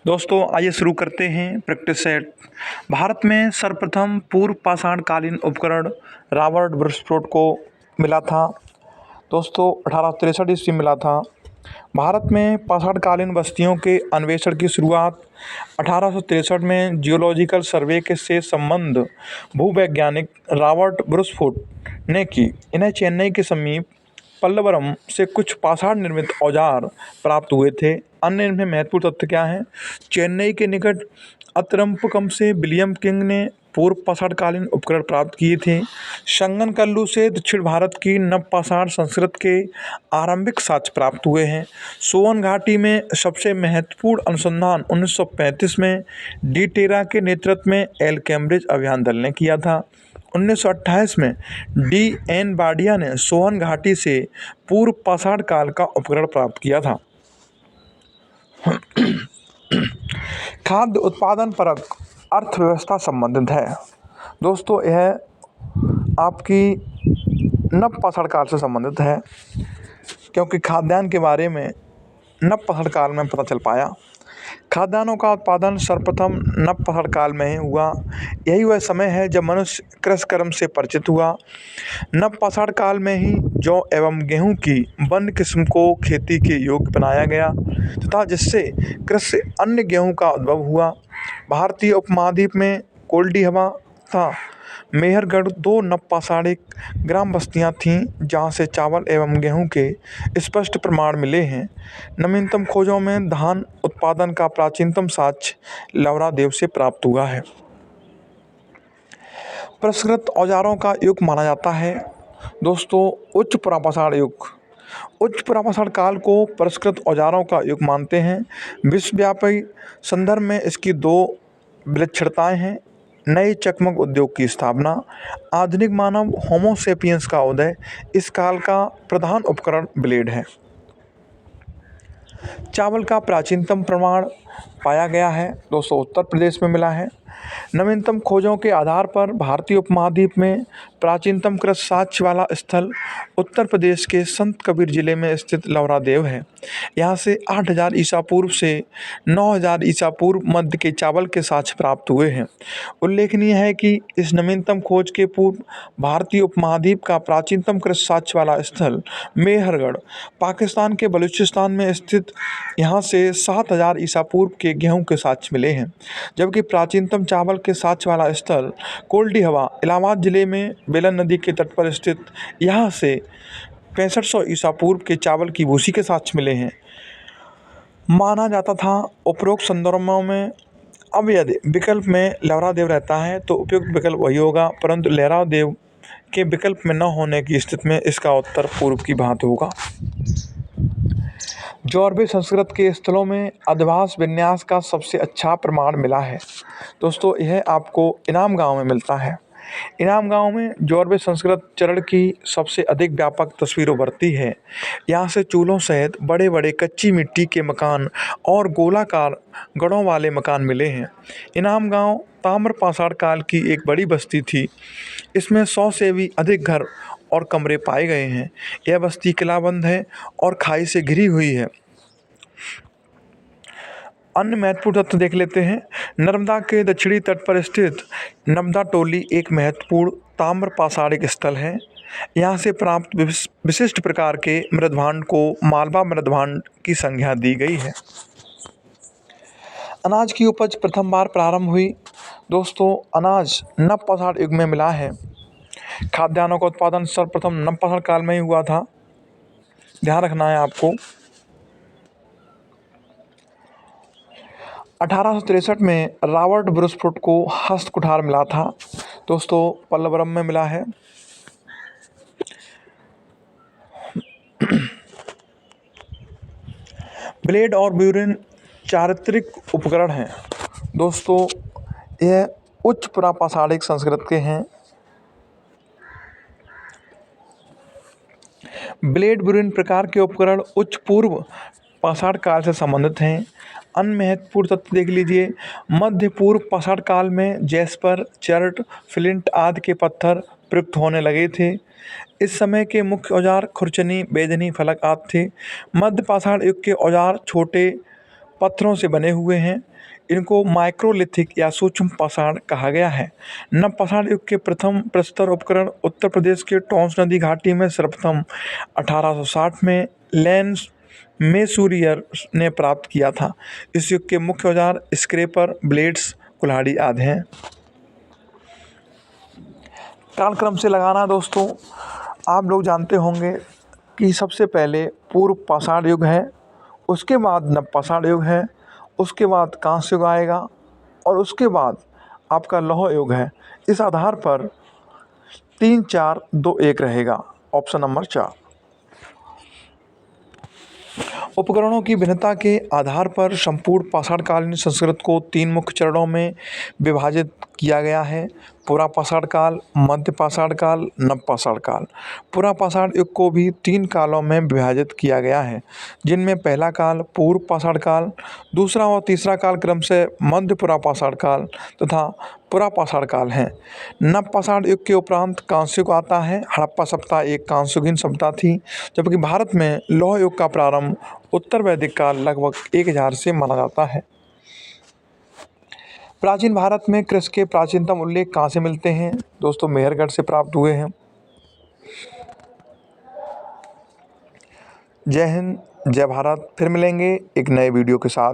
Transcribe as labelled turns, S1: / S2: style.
S1: दोस्तों आइए शुरू करते हैं प्रैक्टिस सेट। भारत में सर्वप्रथम पूर्व पाषाणकालीन उपकरण रॉबर्ट ब्रुसफोर्ड को मिला था। दोस्तों 1863 ईस्वी मिला था। भारत में पाषाणकालीन बस्तियों के अन्वेषण की शुरुआत 1863 में जियोलॉजिकल सर्वे के से संबंध भूवैज्ञानिक रॉबर्ट ब्रुसफोर्ड ने की। इन्हें चेन्नई के समीप पल्लवरम से कुछ पाषाण निर्मित औजार प्राप्त हुए थे। अन्य इनमें महत्वपूर्ण तथ्य क्या हैं? चेन्नई के निकट अतरंपकम से विलियम किंग ने पूर्व पाषाणकालीन उपकरण प्राप्त किए थे। संगनकल्लू से दक्षिण भारत की नवपाषाण संस्कृति के आरंभिक साक्ष्य प्राप्त हुए हैं। सोवन घाटी में सबसे महत्वपूर्ण अनुसंधान 1935 में डी टेरा के नेतृत्व में एल कैम्ब्रिज अभियान दल ने किया था। 1928 में डी एन बाडिया ने सोवन घाटी से पूर्व पाषाण काल का उपकरण प्राप्त किया था। खाद्य उत्पादन परक अर्थव्यवस्था संबंधित है। दोस्तों यह आपकी नवपाषाण काल से संबंधित है, क्योंकि खाद्यान्न के बारे में नवपाषाण काल में पता चल पाया। खाद्यान्नों का उत्पादन सर्वप्रथम नवपाषाण काल में ही हुआ। यही वह समय है जब मनुष्य कृषि कर्म से परिचित हुआ। नवपाषाण काल में ही जौ एवं गेहूं की वन्य किस्म को खेती के योग्य बनाया गया तथा जिससे कृषि अन्य गेहूं का उद्भव हुआ। भारतीय उपमहाद्वीप में कोल्डी हवा तथा मेहरगढ़ दो नवपाषाणिक ग्राम बस्तियां थीं जहां से चावल एवं गेहूं के स्पष्ट प्रमाण मिले हैं। नवीनतम खोजों में धान उत्पादन का प्राचीनतम साक्ष्य लवरा देव से प्राप्त हुआ है। परिष्कृत औजारों का युग माना जाता है। दोस्तों उच्च पुरापाषाण युग, उच्च पुरापाषाण काल को परिष्कृत औजारों का युग मानते हैं। विश्वव्यापी संदर्भ में इसकी दो विलक्षणताएं हैं। नए चकमक उद्योग की स्थापना, आधुनिक मानव होमो सेपियंस का उदय। इस काल का प्रधान उपकरण ब्लेड है। चावल का प्राचीनतम प्रमाण पाया गया है, दोस्तों उत्तर प्रदेश में मिला है। नवीनतम खोजों के आधार पर भारतीय उपमहाद्वीप में प्राचीनतम कृषि साक्ष्य वाला स्थल उत्तर प्रदेश के संत कबीर जिले में स्थित लवरा देव है। यहाँ से 8000 ईसा पूर्व से 9000 ईसा पूर्व मध्य के चावल के साक्ष्य प्राप्त हुए हैं। उल्लेखनीय है कि इस नवीनतम खोज के पूर्व भारतीय उपमहाद्वीप का प्राचीनतम कृषि साक्ष्य वाला स्थल मेहरगढ़ पाकिस्तान के बलूचिस्तान में स्थित, यहाँ से 7000 ईसा पूर्व के गेहूं के साक्ष्य मिले हैं। जबकि प्राचीनतम चावल के साक्ष्य वाला स्थल कोल्डी हवा इलाहाबाद जिले में बेलन नदी के तट पर स्थित, यहाँ से 6500 ईसा पूर्व के चावल की भूसी के साक्ष्य मिले हैं। माना जाता था उपरोक्त संदर्भों में अब यदि विकल्प में लवरा देव रहता है तो उपयुक्त विकल्प वही होगा, परंतु लहरा देव के विकल्प में न होने की स्थिति में इसका उत्तर पूर्व की भांति होगा। जौरबे संस्कृत के स्थलों में अधिवास विन्यास का सबसे अच्छा प्रमाण मिला है। दोस्तों यह आपको इनाम गांव में मिलता है। इनाम गांव में जौरबे संस्कृत चरण की सबसे अधिक व्यापक तस्वीर उभरती है। यहाँ से चूल्हों सहित बड़े बड़े कच्ची मिट्टी के मकान और गोलाकार गढ़ों वाले मकान मिले हैं। इनाम गांव ताम्र पाषाण काल की एक बड़ी बस्ती थी। इसमें 100 से भी अधिक घर और कमरे पाए गए हैं। यह बस्ती किलाबंद है और खाई से घिरी हुई है। अन्य महत्वपूर्ण तथ्य देख लेते हैं। नर्मदा के दक्षिणी तट पर स्थित नर्मदा टोली एक महत्वपूर्ण ताम्र पाषाणिक स्थल है। यहाँ से प्राप्त विशिष्ट प्रकार के मृदभांड को मालवा मृदभांड की संज्ञा दी गई है। अनाज की उपज प्रथम बार प्रारंभ हुई। दोस्तों अनाज नवपाषाण युग में मिला है। खाद्यान्नों का उत्पादन सर्वप्रथम नवपाषाण काल में ही हुआ था, ध्यान रखना है आपको। 1863 में रॉबर्ट ब्रुसफोर्ड को हस्त कुठार मिला था। दोस्तों पल्लवरम में मिला है। ब्लेड और ब्यूरिन चारित्रिक उपकरण हैं। दोस्तों यह उच्च पुरापाषाणिक संस्कृत के हैं। ब्लेड ब्यूरिन प्रकार के उपकरण उच्च पूर्व पाषाण काल से संबंधित हैं। अन्य महत्वपूर्ण तथ्य देख लीजिए। मध्य पूर्व पाषाण काल में जैस्पर, चर्ट, फ्लिंट आदि के पत्थर प्रयुक्त होने लगे थे। इस समय के मुख्य औजार खुरचनी, बेदनी, फलक आदि थे। मध्य पाषाण युग के औजार छोटे पत्थरों से बने हुए हैं। इनको माइक्रोलिथिक या सूक्ष्म पाषाण कहा गया है। नव पाषाण युग के प्रथम प्रस्तर उपकरण उत्तर प्रदेश के टॉन्स नदी घाटी में सर्वप्रथम 1860 में लेंस मेसूरियर ने प्राप्त किया था। इस युग के मुख्य औजार स्क्रैपर, ब्लेड्स, कुल्हाड़ी आदि हैं। कालक्रम से लगाना दोस्तों, आप लोग जानते होंगे कि सबसे पहले पूर्व पाषाण युग है, उसके बाद नव पाषाण युग है, उसके बाद कांस्य युग आएगा और उसके बाद आपका लौह युग है। इस आधार पर 3, 4, 2, 1 रहेगा। Option number 4। उपकरणों की भिन्नता के आधार पर संपूर्ण पाषाणकालीन संस्कृति को 3 मुख्य चरणों में विभाजित किया गया है। पुरा पाषाण काल, मध्य पाषाण काल, नव पाषाण काल। पुरा पाषाण युग को भी 3 कालों में विभाजित किया गया है, जिनमें पहला काल पूर्व पाषाण काल, दूसरा और तीसरा काल क्रमशः मध्य पुरा पाषाण काल तथा पुरा पाषाण काल है। नव पाषाण युग के उपरांत कांस्य युग आता है। हड़प्पा सभ्यता एक कांस्ययुगीन सभ्यता थी, जबकि भारत में लौह युग का प्रारंभ उत्तर वैदिक काल लगभग 1000 से माना जाता है। प्राचीन भारत में कृषि के प्राचीनतम उल्लेख कहाँ से मिलते हैं दोस्तों? मेहरगढ़ से प्राप्त हुए हैं। जय हिंद, जय भारत। फिर मिलेंगे एक नए वीडियो के साथ।